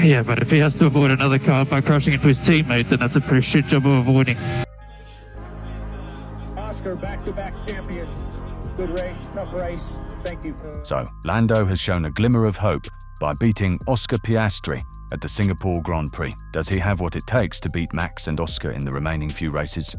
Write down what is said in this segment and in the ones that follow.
Yeah, but if he has to avoid another car by crashing into his teammate, then that's a pretty shit job of avoiding. Oscar, back-to-back champions. Good race, tough race. Thank you. So, Lando has shown a glimmer of hope by beating Oscar Piastri at the Singapore Grand Prix. Does he have what it takes to beat Max and Oscar in the remaining few races?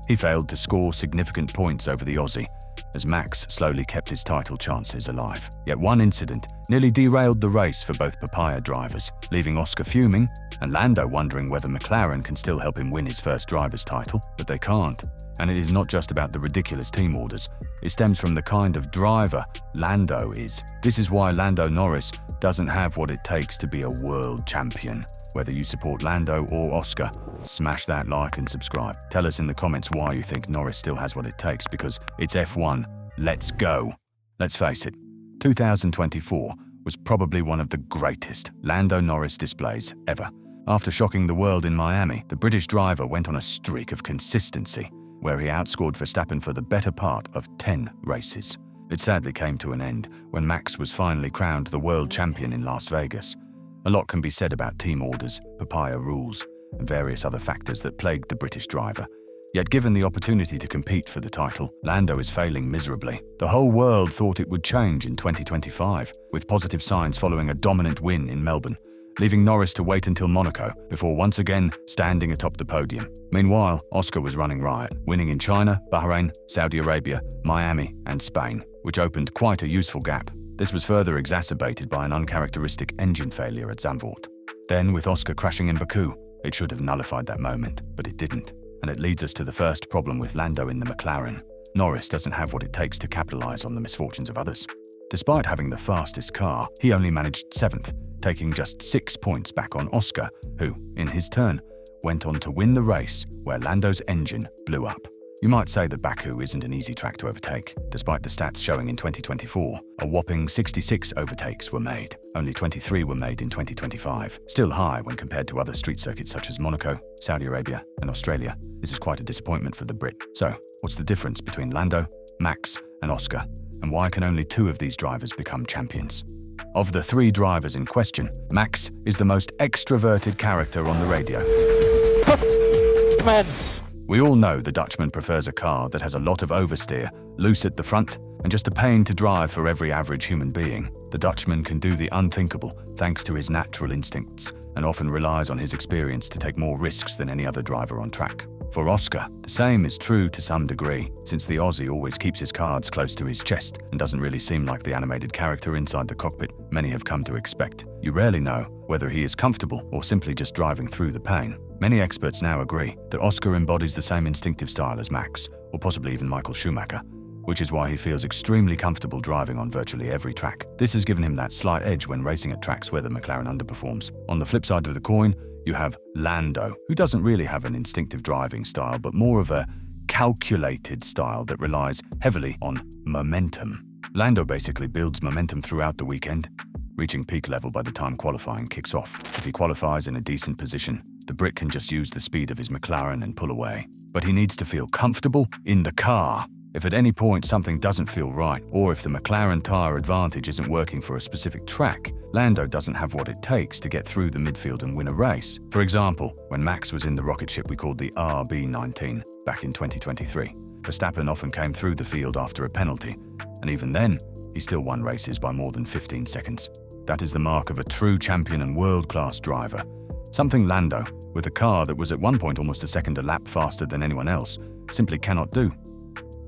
He failed to score significant points over the Aussie, as Max slowly kept his title chances alive. Yet one incident nearly derailed the race for both papaya drivers, leaving Oscar fuming and Lando wondering whether McLaren can still help him win his first driver's title, but they can't. And it is not just about the ridiculous team orders, it stems from the kind of driver Lando is. This is why Lando Norris doesn't have what it takes to be a world champion. Whether you support Lando or Oscar, smash that like and subscribe. Tell us in the comments why you think Norris still has what it takes, because it's F1. Let's go. Let's face it, 2024 was probably one of the greatest Lando Norris displays ever. After shocking the world in Miami, the British driver went on a streak of consistency, where he outscored Verstappen for the better part of 10 races. It sadly came to an end when Max was finally crowned the world champion in Las Vegas. A lot can be said about team orders, papaya rules, and various other factors that plagued the British driver. Yet given the opportunity to compete for the title, Lando is failing miserably. The whole world thought it would change in 2025, with positive signs following a dominant win in Melbourne, leaving Norris to wait until Monaco before once again standing atop the podium. Meanwhile, Oscar was running riot, winning in China, Bahrain, Saudi Arabia, Miami, and Spain, which opened quite a useful gap. This was further exacerbated by an uncharacteristic engine failure at Zandvoort. Then, with Oscar crashing in Baku, it should have nullified that moment, but it didn't. And it leads us to the first problem with Lando in the McLaren. Norris doesn't have what it takes to capitalize on the misfortunes of others. Despite having the fastest car, he only managed 7th, taking just 6 points back on Oscar, who, in his turn, went on to win the race where Lando's engine blew up. You might say that Baku isn't an easy track to overtake. Despite the stats showing in 2024, a whopping 66 overtakes were made. Only 23 were made in 2025, still high when compared to other street circuits such as Monaco, Saudi Arabia, and Australia. This is quite a disappointment for the Brit. So, what's the difference between Lando, Max, and Oscar? And why can only 2 of these drivers become champions? Of the 3 drivers in question, Max is the most extroverted character on the radio. Man. We all know the Dutchman prefers a car that has a lot of oversteer, loose at the front, and just a pain to drive for every average human being. The Dutchman can do the unthinkable thanks to his natural instincts, and often relies on his experience to take more risks than any other driver on track. For Oscar, the same is true to some degree, since the Aussie always keeps his cards close to his chest and doesn't really seem like the animated character inside the cockpit many have come to expect. You rarely know whether he is comfortable or simply just driving through the pain. Many experts now agree that Oscar embodies the same instinctive style as Max, or possibly even Michael Schumacher, which is why he feels extremely comfortable driving on virtually every track. This has given him that slight edge when racing at tracks where the McLaren underperforms. On the flip side of the coin, you have Lando, who doesn't really have an instinctive driving style, but more of a calculated style that relies heavily on momentum. Lando basically builds momentum throughout the weekend, reaching peak level by the time qualifying kicks off. If he qualifies in a decent position, the Brit can just use the speed of his McLaren and pull away. But he needs to feel comfortable in the car. If at any point something doesn't feel right, or if the McLaren tyre advantage isn't working for a specific track, Lando doesn't have what it takes to get through the midfield and win a race. For example, when Max was in the rocket ship we called the RB19 back in 2023, Verstappen often came through the field after a penalty, and even then, he still won races by more than 15 seconds. That is the mark of a true champion and world-class driver. Something Lando, with a car that was at one point almost a second a lap faster than anyone else, simply cannot do.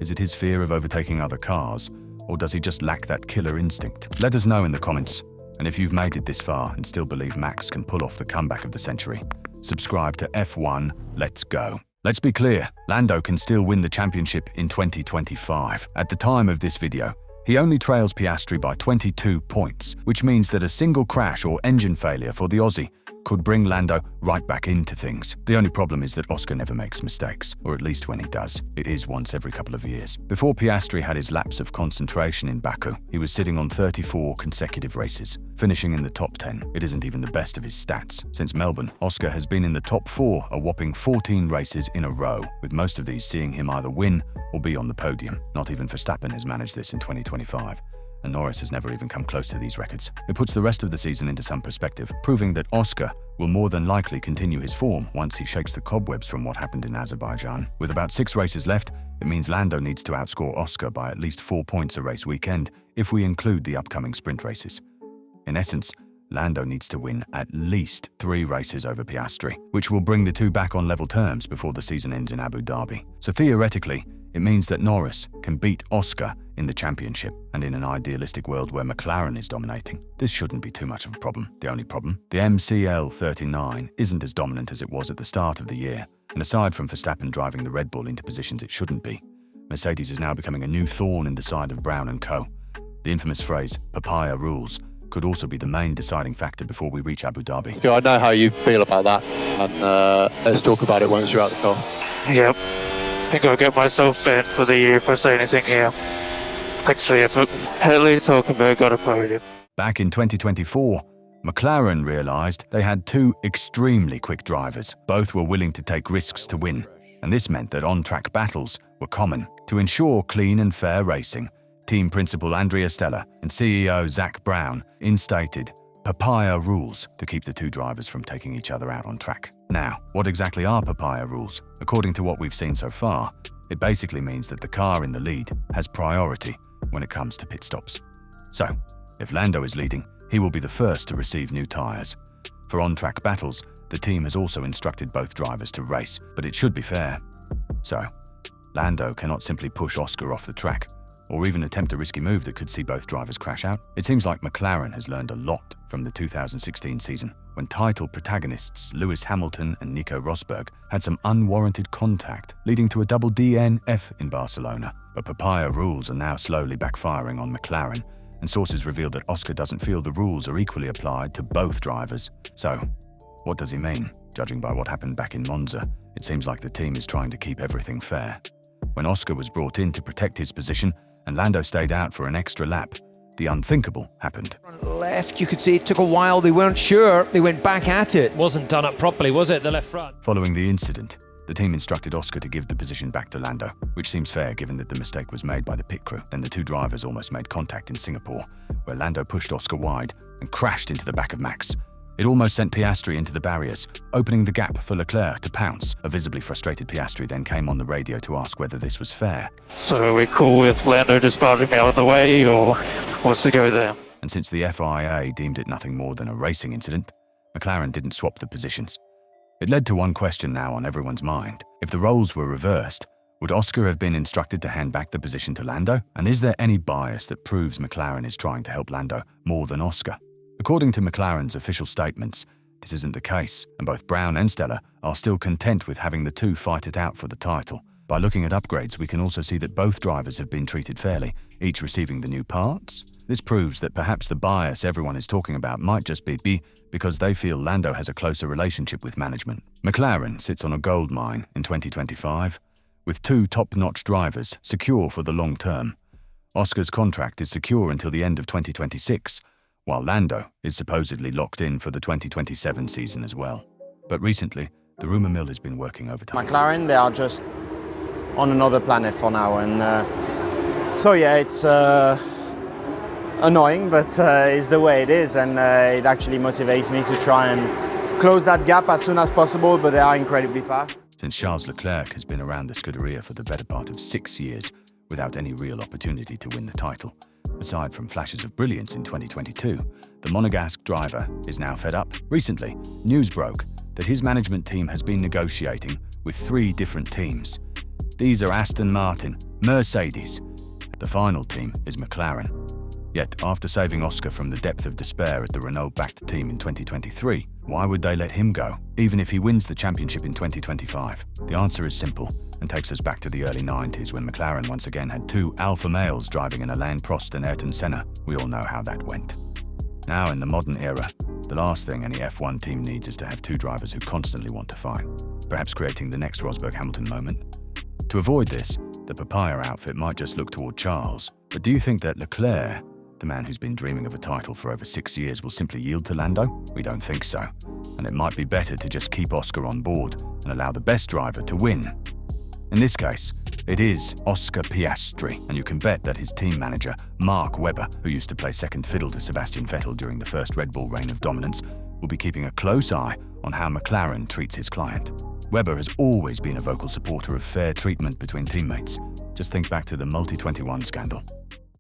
Is it his fear of overtaking other cars, or does he just lack that killer instinct? Let us know in the comments, and if you've made it this far and still believe Max can pull off the comeback of the century, subscribe to F1 Let's Go. Let's be clear, Lando can still win the championship in 2025. At the time of this video, he only trails Piastri by 22 points, which means that a single crash or engine failure for the Aussie could bring Lando right back into things. The only problem is that Oscar never makes mistakes, or at least when he does, it is once every couple of years. Before Piastri had his lapse of concentration in Baku, he was sitting on 34 consecutive races, finishing in the top 10. It isn't even the best of his stats. Since Melbourne, Oscar has been in the top 4 a whopping 14 races in a row, with most of these seeing him either win or be on the podium. Not even Verstappen has managed this in 2025. and Norris has never even come close to these records. It puts the rest of the season into some perspective, proving that Oscar will more than likely continue his form once he shakes the cobwebs from what happened in Azerbaijan. With about 6 races left, it means Lando needs to outscore Oscar by at least 4 points a race weekend if we include the upcoming sprint races. In essence, Lando needs to win at least 3 races over Piastri, which will bring the two back on level terms before the season ends in Abu Dhabi. So theoretically, it means that Norris can beat Oscar in the championship, and in an idealistic world where McLaren is dominating, this shouldn't be too much of a problem. The only problem? The MCL39 isn't as dominant as it was at the start of the year, and aside from Verstappen driving the Red Bull into positions it shouldn't be, Mercedes is now becoming a new thorn in the side of Brown and co. The infamous phrase, papaya rules, could also be the main deciding factor before we reach Abu Dhabi. I know how you feel about that, and let's talk about it once you're out the car. Yep. I think I'll get myself banned for the year if I say anything here. Thanks for the effort. At least Hulkenberg got a podium. Back in 2024, McLaren realised they had 2 extremely quick drivers. Both were willing to take risks to win, and this meant that on-track battles were common. To ensure clean and fair racing, team principal Andrea Stella and CEO Zach Brown instated papaya rules to keep the 2 drivers from taking each other out on track. Now, what exactly are papaya rules? According to what we've seen so far, it basically means that the car in the lead has priority when it comes to pit stops. So, if Lando is leading, he will be the first to receive new tyres. For on-track battles, the team has also instructed both drivers to race, but it should be fair. So, Lando cannot simply push Oscar off the track, or even attempt a risky move that could see both drivers crash out. It seems like McLaren has learned a lot from the 2016 season, when title protagonists Lewis Hamilton and Nico Rosberg had some unwarranted contact, leading to a double DNF in Barcelona. But papaya rules are now slowly backfiring on McLaren, and sources reveal that Oscar doesn't feel the rules are equally applied to both drivers. So, what does he mean? Judging by what happened back in Monza, it seems like the team is trying to keep everything fair. When Oscar was brought in to protect his position and Lando stayed out for an extra lap, the unthinkable happened. Left, you could see it took a while, they weren't sure, they went back at it. Wasn't done up properly, was it, the left front? Following the incident, the team instructed Oscar to give the position back to Lando, which seems fair given that the mistake was made by the pit crew. Then the 2 drivers almost made contact in Singapore, where Lando pushed Oscar wide and crashed into the back of Max. It almost sent Piastri into the barriers, opening the gap for Leclerc to pounce. A visibly frustrated Piastri then came on the radio to ask whether this was fair. So are we cool with Lando just barging out of the way, or what's the go there? And since the FIA deemed it nothing more than a racing incident, McLaren didn't swap the positions. It led to one question now on everyone's mind. If the roles were reversed, would Oscar have been instructed to hand back the position to Lando? And is there any bias that proves McLaren is trying to help Lando more than Oscar? According to McLaren's official statements, this isn't the case, and both Brown and Stella are still content with having the 2 fight it out for the title. By looking at upgrades, we can also see that both drivers have been treated fairly, each receiving the new parts. This proves that perhaps the bias everyone is talking about might just be because they feel Lando has a closer relationship with management. McLaren sits on a gold mine in 2025, with 2 top-notch drivers secure for the long term. Oscar's contract is secure until the end of 2026, while Lando is supposedly locked in for the 2027 season as well. But recently, the rumour mill has been working overtime. McLaren, they are just on another planet for now, and so yeah, it's annoying, but it's the way it is, and it actually motivates me to try and close that gap as soon as possible, but they are incredibly fast. Since Charles Leclerc has been around the Scuderia for the better part of 6 years without any real opportunity to win the title, aside from flashes of brilliance in 2022, the Monegasque driver is now fed up. Recently, news broke that his management team has been negotiating with 3 different teams. These are Aston Martin, Mercedes. The final team is McLaren. Yet, after saving Oscar from the depth of despair at the Renault-backed team in 2023, why would they let him go, even if he wins the championship in 2025? The answer is simple and takes us back to the early 90s when McLaren once again had 2 alpha males driving in Alain Prost and Ayrton Senna. We all know how that went. Now, in the modern era, the last thing any F1 team needs is to have 2 drivers who constantly want to fight, perhaps creating the next Rosberg-Hamilton moment. To avoid this, the papaya outfit might just look toward Charles. But do you think that Leclerc, the man who's been dreaming of a title for over 6 years, will simply yield to Lando? We don't think so, and it might be better to just keep Oscar on board and allow the best driver to win. In this case, it is Oscar Piastri, and you can bet that his team manager, Mark Webber, who used to play second fiddle to Sebastian Vettel during the first Red Bull reign of dominance, will be keeping a close eye on how McLaren treats his client. Webber has always been a vocal supporter of fair treatment between teammates. Just think back to the Multi-21 scandal.